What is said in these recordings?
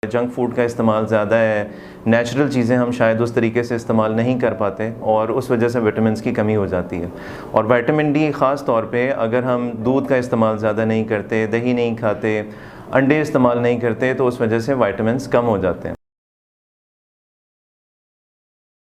Junk food का इस्तेमाल ज़्यादा है, नेचुरल चीज़ें हम शायद उस तरीके से इस्तेमाल नहीं कर पाते और उस वजह से विटामिन की कमी हो जाती है। और विटामिन डी ख़ास तौर पे अगर हम दूध का इस्तेमाल ज़्यादा नहीं करते, दही नहीं खाते, अंडे इस्तेमाल नहीं करते, तो उस वजह से विटामिन कम हो जाते हैं।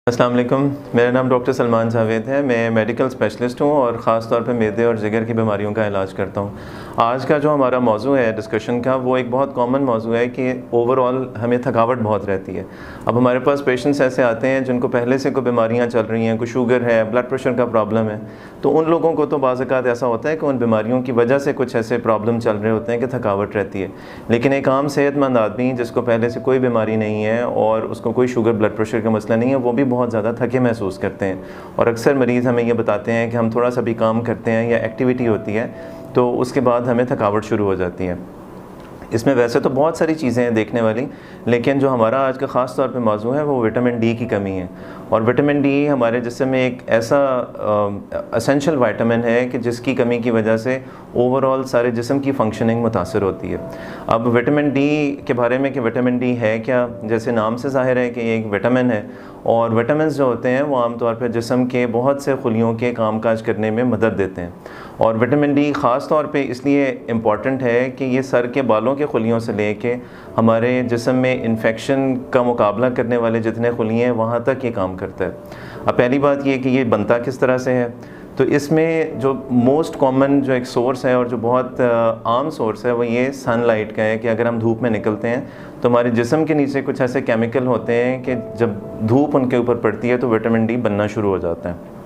अस्सलाम वालेकुम, मेरा नाम डॉक्टर सलमान जावेद है। मैं मेडिकल स्पेशलिस्ट हूँ और ख़ास तौर पे मैदे और जिगर की बीमारियों का इलाज करता हूँ। आज का जो हमारा मौजू है डिस्कशन का, वो एक बहुत कॉमन मौजू है कि ओवरऑल हमें थकावट बहुत रहती है। अब हमारे पास पेशेंट्स ऐसे आते हैं जिनको पहले से कोई बीमारियाँ चल रही हैं, कोई शुगर है, ब्लड प्रेशर का प्रॉब्लम है, तो उन लोगों को तो बाज़ औक़ात ऐसा होता है कि उन बीमारियों की वजह से कुछ ऐसे प्रॉब्लम चल रहे होते हैं कि थकावट रहती है। लेकिन एक आम सेहतमंद आदमी जिसको पहले से कोई बीमारी नहीं है और उसको कोई शुगर ब्लड प्रेशर का मसला नहीं है, वो भी बहुत ज़्यादा थके महसूस करते हैं। और अक्सर मरीज़ हमें ये बताते हैं कि हम थोड़ा सा भी काम करते हैं या एक्टिविटी होती है तो उसके बाद हमें थकावट शुरू हो जाती है। इसमें वैसे तो बहुत सारी चीज़ें हैं देखने वाली, लेकिन जो हमारा आज का ख़ास तौर पे मौजू है वो विटामिन डी की कमी है। और विटामिन डी हमारे जिस्म में एक ऐसा एसेंशियल विटामिन है कि जिसकी कमी की वजह से ओवरऑल सारे जिस्म की फंक्शनिंग मुतासर होती है। अब विटामिन डी के बारे में कि विटामिन डी है क्या, जैसे नाम से ज़ाहिर है कि एक विटामिन है और विटामिन जो होते हैं वो आमतौर पर जिस्म के बहुत से खुलियों के कामकाज करने में मदद देते हैं। और विटामिन डी ख़ास तौर पे इसलिए इम्पॉर्टेंट है कि ये सर के बालों के खुलियों से लेके हमारे जिस्म में इन्फेक्शन का मुकाबला करने वाले जितने खुलिये हैं वहाँ तक ये काम करता है। अब पहली बात ये कि ये बनता किस तरह से है, तो इसमें जो मोस्ट कॉमन जो एक सोर्स है और जो बहुत आम सोर्स है वो ये सनलाइट का है कि अगर हम धूप में निकलते हैं तो हमारे जिस्म के नीचे कुछ ऐसे केमिकल होते हैं कि जब धूप उनके ऊपर पड़ती है तो विटामिन डी बनना शुरू हो जाता है।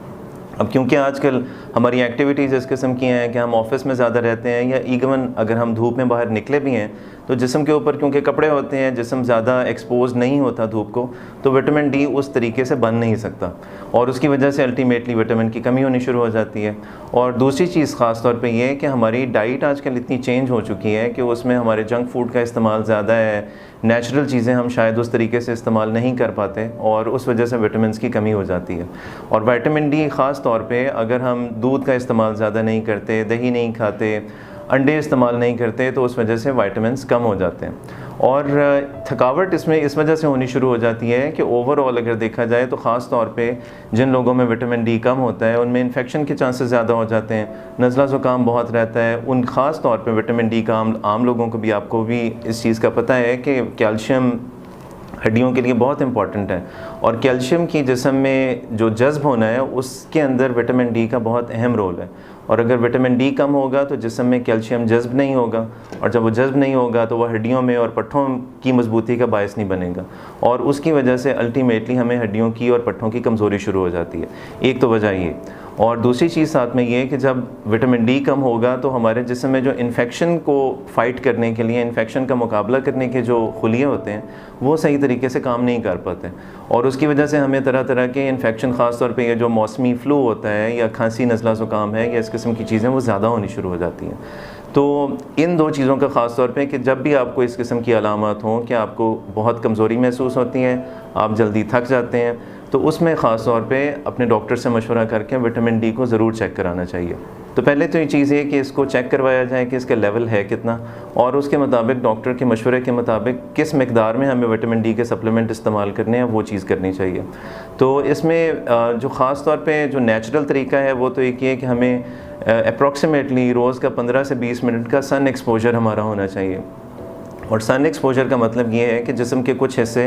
अब क्योंकि आजकल हमारी एक्टिविटीज़ इस किस्म की हैं कि हम ऑफ़िस में ज़्यादा रहते हैं या इवन अगर हम धूप में बाहर निकले भी हैं तो जिस्म के ऊपर क्योंकि कपड़े होते हैं, जिस्म ज़्यादा एक्सपोज नहीं होता धूप को, तो विटामिन डी उस तरीके से बन नहीं सकता और उसकी वजह से अल्टीमेटली विटामिन की कमी होनी शुरू हो जाती है। और दूसरी चीज़ ख़ास तौर पे ये है कि हमारी डाइट आजकल इतनी चेंज हो चुकी है कि उसमें हमारे जंक फूड का इस्तेमाल ज़्यादा है, नेचुरल चीज़ें हम शायद उस तरीके से इस्तेमाल नहीं कर पाते और उस वजह से विटामिन की कमी हो जाती है। और विटामिन डी ख़ास तौर पे अगर हम दूध का इस्तेमाल ज़्यादा नहीं करते, दही नहीं खाते, अंडे इस्तेमाल नहीं करते, तो उस वजह से विटामिन कम हो जाते हैं। और थकावट इसमें इस वजह से होनी शुरू हो जाती है कि ओवरऑल अगर देखा जाए तो ख़ास तौर पे जिन लोगों में विटामिन डी कम होता है उनमें इन्फेक्शन के चांसेस ज़्यादा हो जाते हैं, नज़ला ज़ुकाम बहुत रहता है। उन ख़ास तौर पे विटामिन डी का आम लोगों को भी, आपको भी इस चीज़ का पता है कि कैल्शियम हड्डियों के लिए बहुत इंपॉर्टेंट है और कैल्शियम की जिस्म में जो जज्ब होना है उसके अंदर विटामिन डी का बहुत अहम रोल है। और अगर विटामिन डी कम होगा तो जिस्म में कैल्शियम जज्ब नहीं होगा और जब वो जज्ब नहीं होगा तो वह हड्डियों में और पट्ठों की मजबूती का बायस नहीं बनेगा और उसकी वजह से अल्टीमेटली हमें हड्डियों की और पट्ठों की कमज़ोरी शुरू हो जाती है। एक तो वजह ये, और दूसरी चीज़ साथ में ये है कि जब विटामिन डी कम होगा तो हमारे जिस्म में जो इन्फेक्शन को फ़ाइट करने के लिए, इन्फेक्शन का मुकाबला करने के जो खुलिये होते हैं वो सही तरीके से काम नहीं कर पाते और उसकी वजह से हमें तरह तरह के इन्फेक्शन, ख़ास तौर पे ये जो मौसमी फ़्लू होता है या खांसी, नज़ला ज़ुकाम है या इस किस्म की चीज़ें वो ज़्यादा होनी शुरू हो जाती हैं। तो इन दो चीज़ों का ख़ास तौर पे कि जब भी आपको इस किस्म की अलामत हों कि आपको बहुत कमज़ोरी महसूस होती है, आप जल्दी थक जाते हैं, तो उसमें ख़ास तौर पे अपने डॉक्टर से मशवरा करके विटामिन डी को ज़रूर चेक कराना चाहिए। तो पहले तो ये चीज़ है कि इसको चेक करवाया जाए कि इसका लेवल है कितना और उसके मुताबिक डॉक्टर के मशवरे के मुताबिक किस मिकदार में हमें विटामिन डी के सप्लीमेंट इस्तेमाल करने हैं वो चीज़ करनी चाहिए। तो इसमें जो ख़ास तौर पे जो नेचुरल तरीका है वो तो एक ये है कि हमें अप्रॉक्सीमेटली रोज़ का 15 से 20 मिनट का सन एक्सपोजर हमारा होना चाहिए। और सन एक्सपोजर का मतलब ये है कि जिस्म के कुछ हिस्से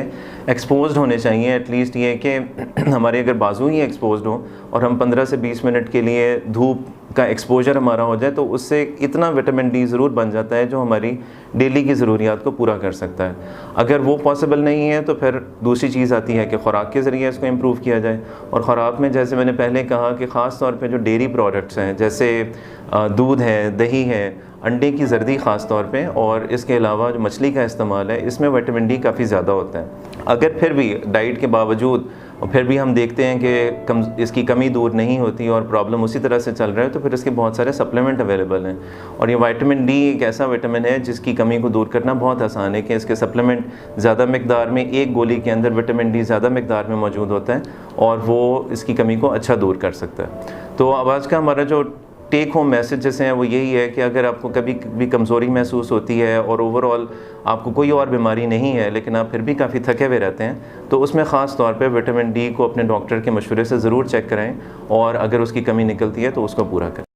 एक्सपोज्ड होने चाहिए। एटलीस्ट ये कि हमारे अगर बाजू ही एक्सपोज्ड हो और हम 15 से 20 मिनट के लिए धूप का एक्सपोजर हमारा हो जाए तो उससे इतना विटामिन डी ज़रूर बन जाता है जो हमारी डेली की ज़रूरियात को पूरा कर सकता है। अगर वो पॉसिबल नहीं है तो फिर दूसरी चीज़ आती है कि ख़ुराक के ज़रिए इसको इम्प्रूव किया जाए। और ख़ुराक में जैसे मैंने पहले कहा कि ख़ास तौर पे जो डेयरी प्रोडक्ट्स हैं, जैसे दूध है, दही है, अंडे की जर्दी ख़ास तौर पे, और इसके अलावा जो मछली का इस्तेमाल है इसमें विटामिन डी काफ़ी ज़्यादा होता है। अगर फिर भी डाइट के बावजूद और फिर भी हम देखते हैं कि इसकी कमी दूर नहीं होती और प्रॉब्लम उसी तरह से चल रहा है तो फिर इसके बहुत सारे सप्लीमेंट अवेलेबल हैं। और ये विटामिन डी एक ऐसा विटामिन है जिसकी कमी को दूर करना बहुत आसान है कि इसके सप्लीमेंट ज़्यादा मकदार में, एक गोली के अंदर विटामिन डी ज़्यादा मकदार में मौजूद होता है और वो इसकी कमी को अच्छा दूर कर सकता है। तो अब आज का हमारा जो टेक होम मैसेजेस हैं वो यही है कि अगर आपको कभी भी कमज़ोरी महसूस होती है और ओवरऑल आपको कोई और बीमारी नहीं है लेकिन आप फिर भी काफ़ी थके हुए रहते हैं, तो उसमें ख़ास तौर पे विटामिन डी को अपने डॉक्टर के मशवरे से ज़रूर चेक कराएं और अगर उसकी कमी निकलती है तो उसको पूरा करें।